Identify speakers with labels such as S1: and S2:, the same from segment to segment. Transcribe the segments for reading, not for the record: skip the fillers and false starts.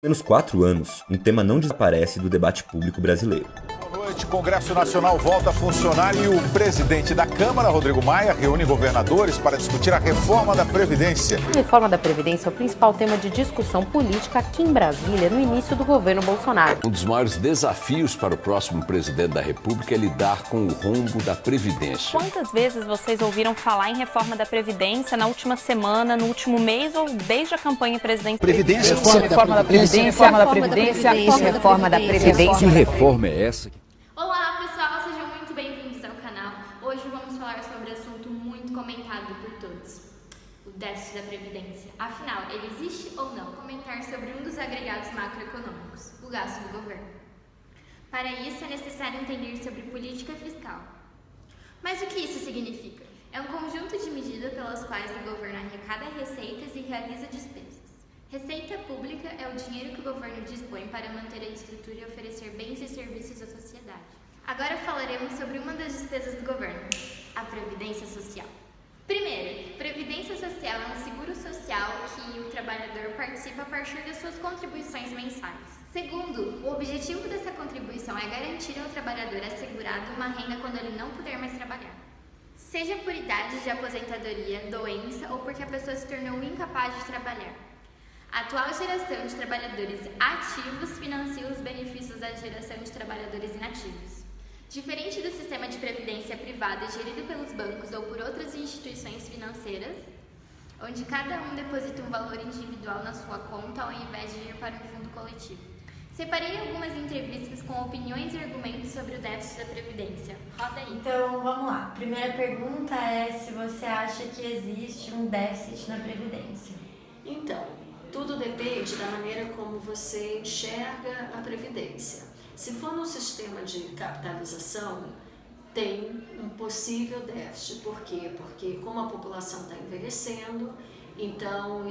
S1: Menos 4 anos, um tema não desaparece do debate público brasileiro.
S2: Boa noite. Congresso Nacional volta a funcionar e o presidente da Câmara, Rodrigo Maia, reúne governadores para discutir a reforma da Previdência.
S3: A reforma da Previdência é o principal tema de discussão política aqui em Brasília no início do governo Bolsonaro.
S4: Um dos maiores desafios para o próximo presidente da República é lidar com o rombo da Previdência.
S5: Quantas vezes vocês ouviram falar em reforma da Previdência na última semana, no último mês ou desde a campanha presidencial?
S6: Previdência, reforma da Previdência, reforma da Previdência, reforma da Previdência.
S4: Que reforma é essa?
S7: Olá pessoal, sejam muito bem-vindos ao canal. Hoje vamos falar sobre um assunto muito comentado por todos, o déficit da Previdência. Afinal, ele existe ou não? Comentar sobre um dos agregados macroeconômicos, o gasto do governo. Para isso é necessário entender sobre política fiscal. Mas o que isso significa? É um conjunto de medidas pelas quais o governo arrecada receitas e realiza despesas. Receita pública é o dinheiro que o governo dispõe para manter a estrutura e oferecer bens e serviços à sociedade. Agora falaremos sobre uma das despesas do governo, a Previdência Social. Primeiro, Previdência Social é um seguro social que o trabalhador participa a partir das suas contribuições mensais. Segundo, o objetivo dessa contribuição é garantir ao trabalhador assegurado uma renda quando ele não puder mais trabalhar. Seja por idade de aposentadoria, doença ou porque a pessoa se tornou incapaz de trabalhar. A atual geração de trabalhadores ativos financia os benefícios da geração de trabalhadores inativos. Diferente do sistema de previdência privada gerido pelos bancos ou por outras instituições financeiras, onde cada um deposita um valor individual na sua conta ao invés de ir para um fundo coletivo. Separei algumas entrevistas com opiniões e argumentos sobre o déficit da Previdência. Roda aí.
S8: Então, vamos lá. Primeira pergunta é se você acha que existe um déficit na Previdência.
S9: Então, tudo depende da maneira como você enxerga a Previdência. Se for num sistema de capitalização, tem um possível déficit. Por quê? Porque como a população está envelhecendo, então,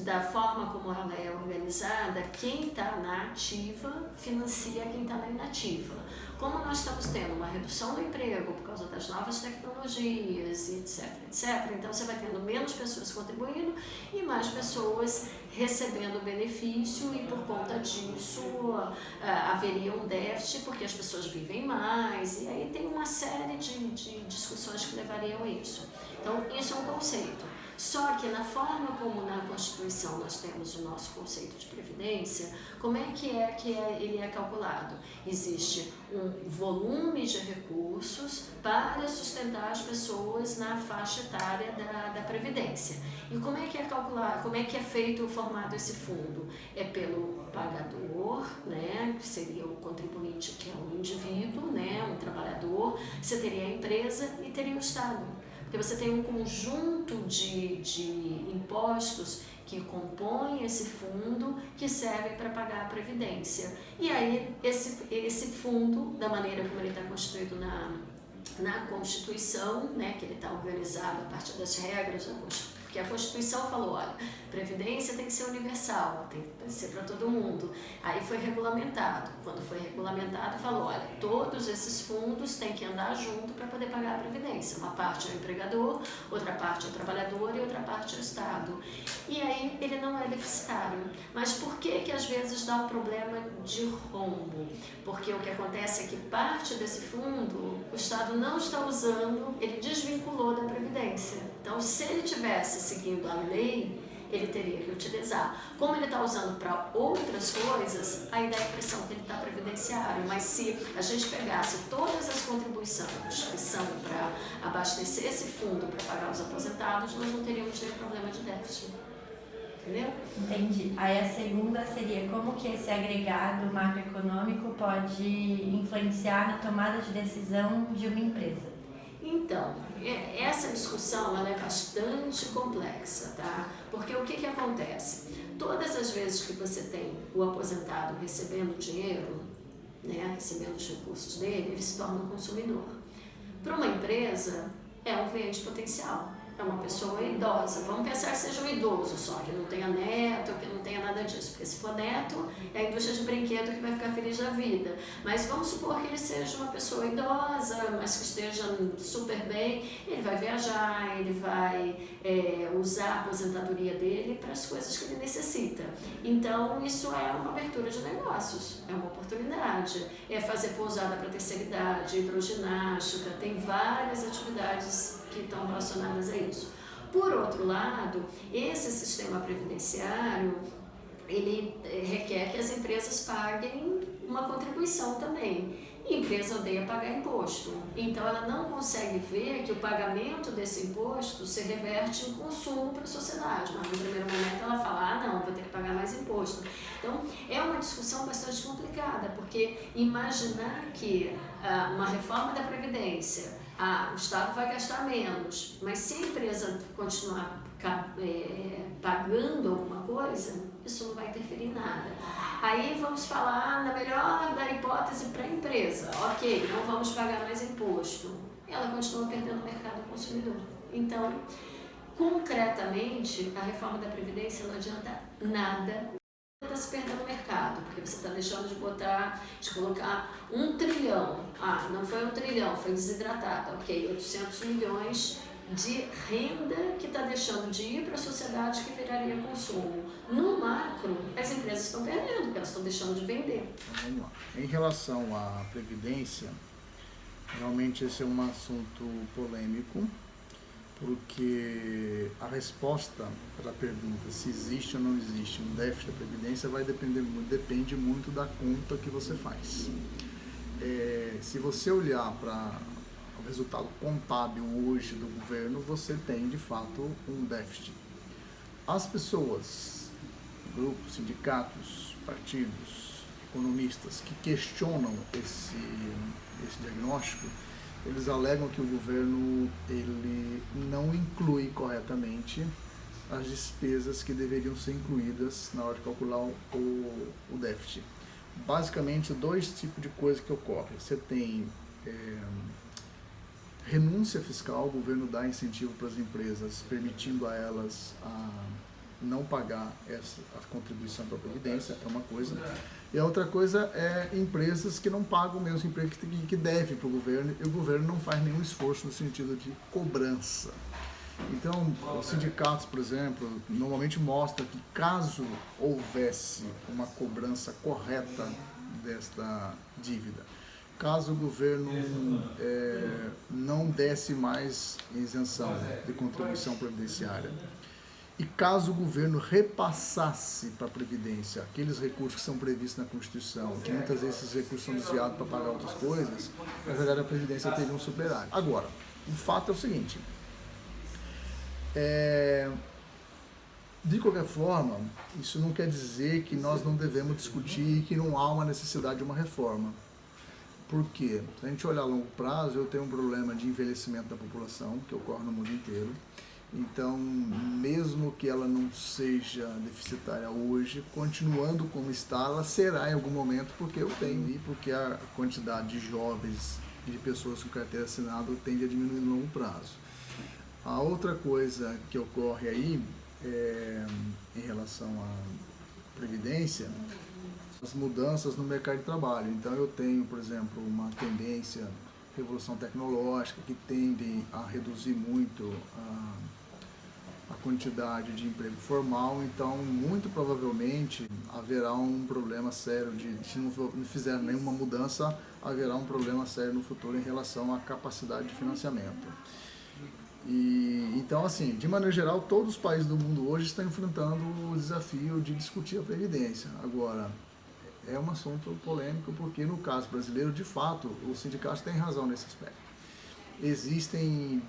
S9: da forma como ela é organizada, quem está na ativa financia quem está na inativa. Como nós estamos tendo uma redução do emprego por causa das novas tecnologias, etc., então você vai tendo menos pessoas contribuindo e mais pessoas recebendo benefício e por conta disso haveria um déficit porque as pessoas vivem mais e aí tem uma série de discussões que levariam a isso. Então, isso é um conceito. Só que na forma como na Constituição nós temos o nosso conceito de previdência, como é que ele é calculado? Existe um volume de recursos para sustentar as pessoas na faixa etária da previdência. E como é que é calculado, como é que é feito o formado esse fundo? É pelo pagador, né, que seria o contribuinte, que é um indivíduo, né, um trabalhador, você teria a empresa e teria o Estado. Porque você tem um conjunto de impostos que compõem esse fundo que serve para pagar a Previdência. E aí, esse fundo, da maneira como ele está constituído na Constituição, né, que ele está organizado a partir das regras da Constituição, porque a Constituição falou, olha, Previdência tem que ser universal, tem que ser para todo mundo. Aí foi regulamentado. Quando foi regulamentado, falou, olha, todos esses fundos têm que andar junto para poder pagar a Previdência. Uma parte é o empregador, outra parte é o trabalhador e outra parte é o Estado. E aí ele não é deficitário. Mas por que às vezes dá um problema de rombo? Porque o que acontece é que parte desse fundo o Estado não está usando, ele desvinculou da Previdência. Então, se ele tivesse seguindo a lei, ele teria que utilizar. Como ele está usando para outras coisas, aí dá a impressão que ele está previdenciário. Mas se a gente pegasse todas as contribuições que são para abastecer esse fundo para pagar os aposentados, nós não teríamos nenhum problema de déficit. Entendeu?
S8: Entendi. Aí a segunda seria como que esse agregado macroeconômico pode influenciar na tomada de decisão de uma empresa.
S9: Então, essa discussão ela é bastante complexa, tá? Porque o que acontece? Todas as vezes que você tem o aposentado recebendo dinheiro, né, recebendo os recursos dele, ele se torna um consumidor. Para uma empresa, é um cliente potencial. é uma pessoa idosa. Vamos pensar que seja um idoso só, que não tenha neto, que não tenha nada disso. Porque se for neto, é a indústria de brinquedo que vai ficar feliz da vida. Mas vamos supor que ele seja uma pessoa idosa, mas que esteja super bem. Ele vai viajar, ele vai usar a aposentadoria dele para as coisas que ele necessita. Então, isso é uma abertura de negócios, é uma oportunidade. É fazer pousada para terceira idade, hidroginástica, tem várias atividades que estão relacionadas a isso. Por outro lado, esse sistema previdenciário, ele requer que as empresas paguem uma contribuição também. A empresa odeia pagar imposto, então ela não consegue ver que o pagamento desse imposto se reverte em consumo para a sociedade, mas no primeiro momento ela fala, não, vou ter que pagar mais imposto. Então é uma discussão bastante complicada, porque imaginar que uma reforma da Previdência, o Estado vai gastar menos, mas se a empresa continuar pagando alguma coisa, isso não vai interferir em nada. Aí vamos falar na melhor da hipótese para a empresa. Ok, não vamos pagar mais imposto. Ela continua perdendo o mercado consumidor. Então, concretamente, a reforma da Previdência não adianta nada. Está se perdendo o mercado, porque você está deixando de colocar 1 trilhão. Não foi 1 trilhão, foi desidratado. Ok, 800 milhões de renda que está deixando de ir para a sociedade que viraria consumo. No macro, as empresas estão perdendo, porque elas estão deixando de vender.
S10: Então, vamos lá. Em relação à Previdência, realmente esse é um assunto polêmico, porque a resposta para a pergunta se existe ou não existe um déficit da Previdência depende muito da conta que você faz. Se você olhar para o resultado contábil hoje do governo, você tem de fato um déficit. As pessoas, grupos, sindicatos, partidos, economistas que questionam esse diagnóstico, eles alegam que o governo ele não inclui corretamente as despesas que deveriam ser incluídas na hora de calcular o déficit. Basicamente, 2 tipos de coisas que ocorrem. Você tem renúncia fiscal, o governo dá incentivo para as empresas, permitindo a elas não pagar a contribuição para a Previdência, é uma coisa. E a outra coisa é empresas que não pagam o mesmo emprego que devem para o governo, e o governo não faz nenhum esforço no sentido de cobrança. Então, os sindicatos, por exemplo, normalmente mostram que caso houvesse uma cobrança correta desta dívida, caso o governo não desse mais isenção de contribuição previdenciária, e caso o governo repassasse para a Previdência aqueles recursos que são previstos na Constituição, que muitas vezes esses recursos são desviados para pagar outras coisas, na verdade a Previdência teria um superávit. Agora, o fato é o seguinte, de qualquer forma, isso não quer dizer que nós não devemos discutir e que não há uma necessidade de uma reforma. Por quê? Se a gente olhar a longo prazo, eu tenho um problema de envelhecimento da população, que ocorre no mundo inteiro. Então, mesmo que ela não seja deficitária hoje, continuando como está, ela será em algum momento, porque porque a quantidade de jovens e de pessoas com carteira assinada tende a diminuir no longo prazo. A outra coisa que ocorre aí, em relação à Previdência, as mudanças no mercado de trabalho. Então eu tenho, por exemplo, uma tendência, revolução tecnológica, que tende a reduzir muito a quantidade de emprego formal, então muito provavelmente haverá um problema sério, se não fizer nenhuma mudança, haverá um problema sério no futuro em relação à capacidade de financiamento. Então, assim, de maneira geral, todos os países do mundo hoje estão enfrentando o desafio de discutir a Previdência. Agora, é um assunto polêmico porque, no caso brasileiro, de fato, os sindicatos têm razão nesse aspecto. Existem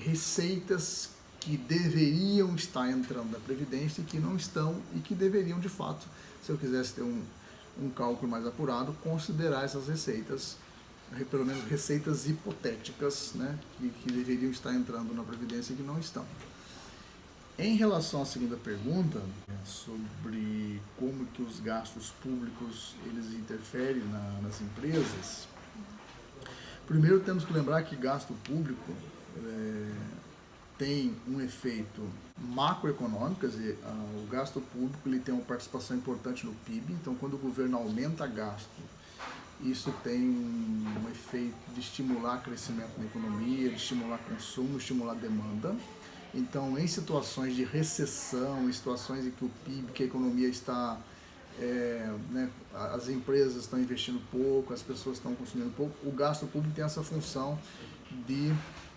S10: receitas que deveriam estar entrando na Previdência e que não estão e que deveriam, de fato, se eu quisesse ter um cálculo mais apurado, considerar essas receitas, pelo menos receitas hipotéticas, né, que deveriam estar entrando na Previdência e que não estão. Em relação à segunda pergunta, sobre como que os gastos públicos eles interferem nas empresas, primeiro temos que lembrar que gasto público tem um efeito macroeconômico, quer dizer, o gasto público ele tem uma participação importante no PIB, então quando o governo aumenta gasto, isso tem um efeito de estimular crescimento na economia, de estimular consumo, estimular demanda. Então, em situações de recessão, em situações em que o PIB, que a economia está, as empresas estão investindo pouco, as pessoas estão consumindo pouco, o gasto público tem essa função de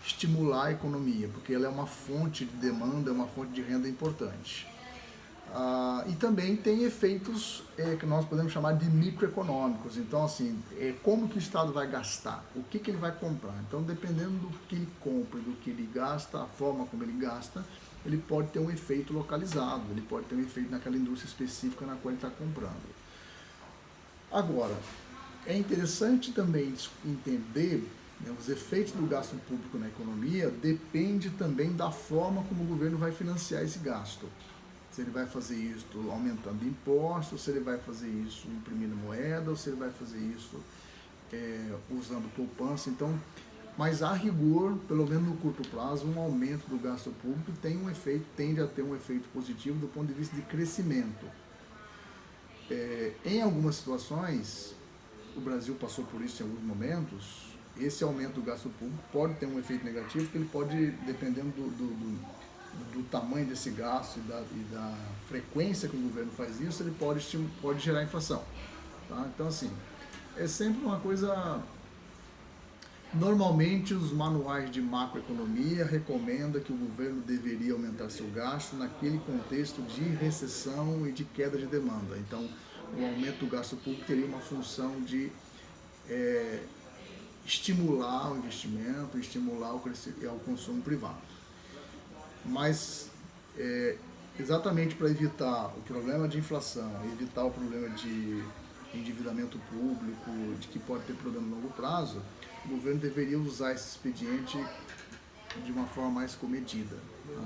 S10: estimular a economia, porque ela é uma fonte de demanda, é uma fonte de renda importante. E também tem efeitos que nós podemos chamar de microeconômicos. Então, assim, como que o Estado vai gastar? O que ele vai comprar? Então, dependendo do que ele compra, do que ele gasta, a forma como ele gasta, ele pode ter um efeito localizado, ele pode ter um efeito naquela indústria específica na qual ele está comprando. Agora, é interessante também entender os efeitos do gasto público na economia depende também da forma como o governo vai financiar esse gasto. Se ele vai fazer isso aumentando impostos, se ele vai fazer isso imprimindo moeda, ou se ele vai fazer isso usando poupança. Então, mas a rigor, pelo menos no curto prazo, um aumento do gasto público tende a ter um efeito positivo do ponto de vista de crescimento. Em algumas situações, o Brasil passou por isso em alguns momentos, esse aumento do gasto público pode ter um efeito negativo, porque ele pode, dependendo do tamanho desse gasto e da frequência que o governo faz isso, ele pode gerar inflação. Tá? Então, assim, é sempre uma coisa... Normalmente, os manuais de macroeconomia recomendam que o governo deveria aumentar seu gasto naquele contexto de recessão e de queda de demanda. Então, o aumento do gasto público teria uma função de estimular o investimento, estimular o consumo privado. Mas, exatamente para evitar o problema de inflação, evitar o problema de endividamento público, de que pode ter problema no longo prazo, o governo deveria usar esse expediente de uma forma mais comedida. Tá?